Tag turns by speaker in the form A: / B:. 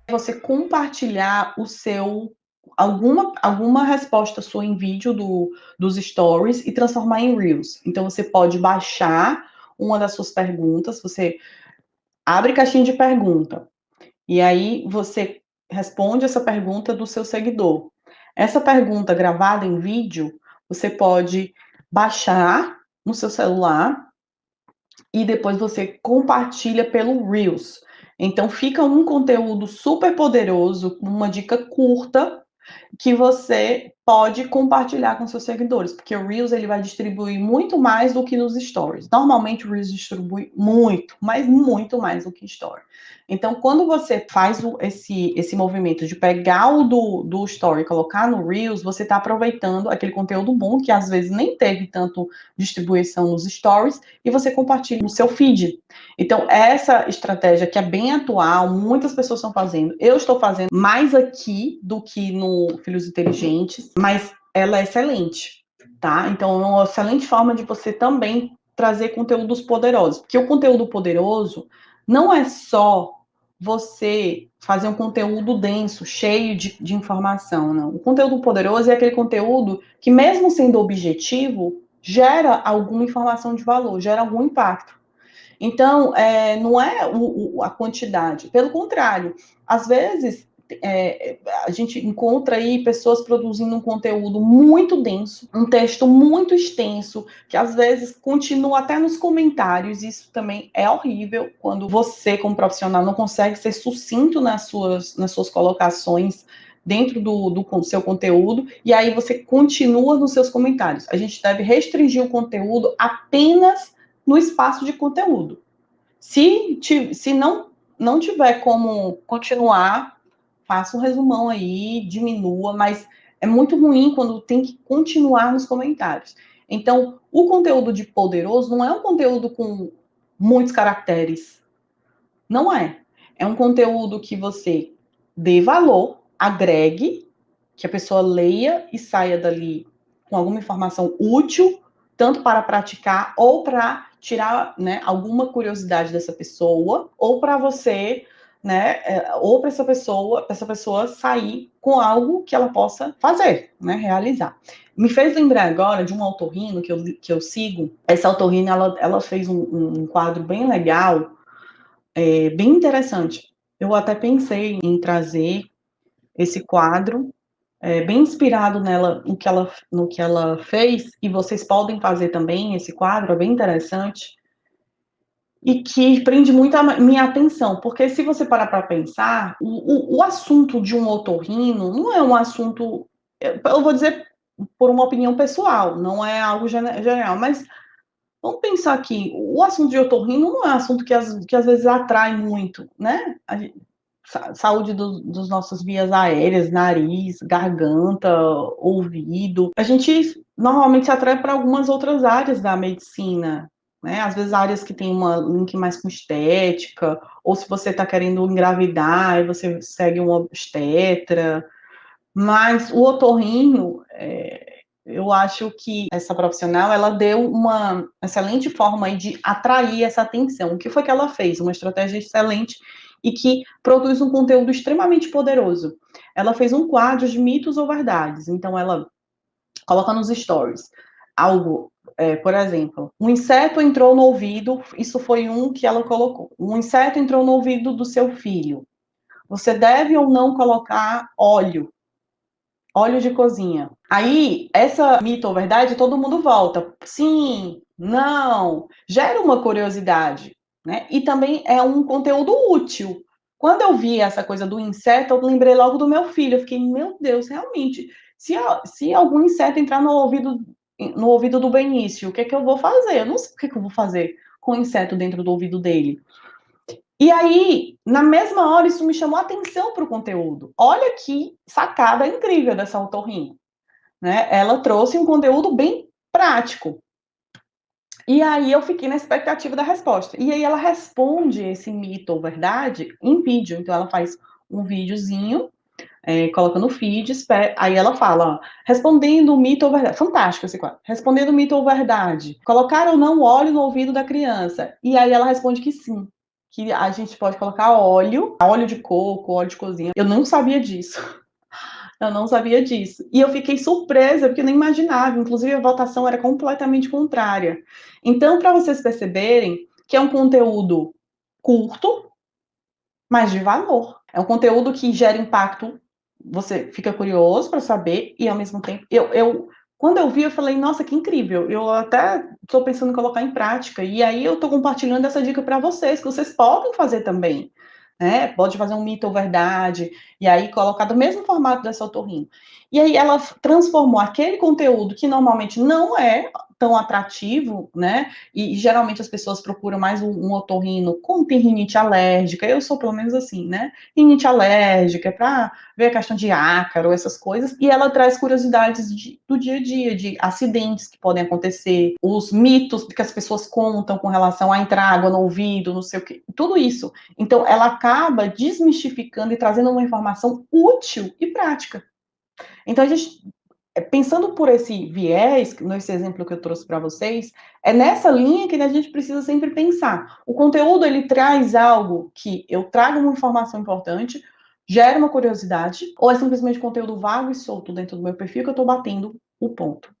A: você compartilhar alguma resposta sua em vídeo dos stories e transformar em Reels. Então você pode baixar uma das suas perguntas, você abre caixinha de pergunta, e aí você responde essa pergunta do seu seguidor. Essa pergunta gravada em vídeo, você pode baixar no seu celular e depois você compartilha pelo Reels. Então fica um conteúdo super poderoso, uma dica curta que você pode compartilhar com seus seguidores, porque o Reels ele vai distribuir muito mais do que nos Stories. Normalmente o Reels distribui muito, mas muito mais do que Story. Então, quando você faz esse movimento de pegar o do Story e colocar no Reels, você está aproveitando aquele conteúdo bom, que às vezes nem teve tanto distribuição nos Stories, e você compartilha no seu feed. Então, essa estratégia que é bem atual, muitas pessoas estão fazendo. Eu estou fazendo mais aqui do que no Filhos Inteligentes, mas ela é excelente, tá? Então, é uma excelente forma de você também trazer conteúdos poderosos. Porque o conteúdo poderoso não é só você fazer um conteúdo denso, cheio de informação, não. O conteúdo poderoso é aquele conteúdo que, mesmo sendo objetivo, gera alguma informação de valor, gera algum impacto. Então, não é a quantidade, pelo contrário, às vezes a gente encontra aí pessoas produzindo um conteúdo muito denso, um texto muito extenso, que às vezes continua até nos comentários. Isso também é horrível quando você, como profissional, não consegue ser sucinto nas suas colocações dentro do seu conteúdo, e aí você continua nos seus comentários. A gente deve restringir o conteúdo apenas no espaço de conteúdo. Se não tiver como continuar, faça um resumão aí, diminua, mas é muito ruim quando tem que continuar nos comentários. Então, o conteúdo de poderoso não é um conteúdo com muitos caracteres. Não é. É um conteúdo que você dê valor, agregue, que a pessoa leia e saia dali com alguma informação útil, tanto para praticar ou para tirar, né, alguma curiosidade dessa pessoa, ou para você, né, ou para essa pessoa sair com algo que ela possa fazer, né, realizar. Me fez lembrar agora de um otorrino que eu sigo. Essa otorrina, ela fez um quadro bem legal, bem interessante. Eu até pensei em trazer esse quadro, bem inspirado nela, no que ela fez, e vocês podem fazer também esse quadro, é bem interessante, e que prende muito a minha atenção, porque se você parar para pensar, o assunto de um otorrino não é um assunto, eu vou dizer por uma opinião pessoal, não é algo general, mas vamos pensar aqui, o assunto de otorrino não é um assunto que às vezes atrai muito, né? Saúde dos nossas vias aéreas, nariz, garganta, ouvido. A gente normalmente se atrai para algumas outras áreas da medicina, né? Às vezes áreas que tem uma link mais com estética, ou se você está querendo engravidar e você segue um obstetra, mas o otorrino, eu acho que essa profissional, ela deu uma excelente forma aí de atrair essa atenção. O que foi que ela fez? Uma estratégia excelente e que produz um conteúdo extremamente poderoso. Ela fez um quadro de mitos ou verdades. Então, ela coloca nos stories algo, por exemplo, um inseto entrou no ouvido, isso foi um que ela colocou. Um inseto entrou no ouvido do seu filho. Você deve ou não colocar óleo de cozinha. Aí, essa mito ou verdade, todo mundo volta. Sim, não. Gera uma curiosidade, né? E também é um conteúdo útil. Quando eu vi essa coisa do inseto, eu lembrei logo do meu filho. Eu fiquei, meu Deus, realmente, se algum inseto entrar no ouvido do Benício, o que é que eu vou fazer? Eu não sei o que é que eu vou fazer com o inseto dentro do ouvido dele. E aí, na mesma hora, isso me chamou a atenção para o conteúdo. Olha que sacada incrível dessa autorrinha, né? Ela trouxe um conteúdo bem prático. E aí eu fiquei na expectativa da resposta. E aí ela responde esse mito ou verdade em vídeo. Então ela faz um videozinho, coloca no feed, aí ela fala, ó, respondendo mito ou verdade. Fantástico esse quadro. Respondendo mito ou verdade. Colocar ou não óleo no ouvido da criança. E aí ela responde que sim, que a gente pode colocar óleo de coco, óleo de cozinha. Eu não sabia disso. Eu não sabia disso. E eu fiquei surpresa, porque eu nem imaginava. Inclusive, a votação era completamente contrária. Então, para vocês perceberem que é um conteúdo curto, mas de valor. É um conteúdo que gera impacto, você fica curioso para saber, e ao mesmo tempo, quando eu vi, eu falei, nossa, que incrível, eu até estou pensando em colocar em prática, e aí eu estou compartilhando essa dica para vocês, que vocês podem fazer também, né? Pode fazer um mito ou verdade, e aí colocar do mesmo formato dessa otorrino. E aí ela transformou aquele conteúdo que normalmente não é tão atrativo, né? E geralmente as pessoas procuram mais um otorrino com tem rinite alérgica. Eu sou pelo menos assim, né? Rinite alérgica, para ver a questão de ácaro, essas coisas. E ela traz curiosidades do dia a dia, de acidentes que podem acontecer, os mitos que as pessoas contam com relação a entrar água no ouvido, não sei o que, tudo isso. Então, ela acaba desmistificando e trazendo uma informação útil e prática. Então, a gente pensando por esse viés, nesse exemplo que eu trouxe para vocês, é nessa linha que a gente precisa sempre pensar. O conteúdo, ele traz algo que eu trago uma informação importante, gera uma curiosidade, ou é simplesmente conteúdo vago e solto dentro do meu perfil que eu estou batendo o ponto.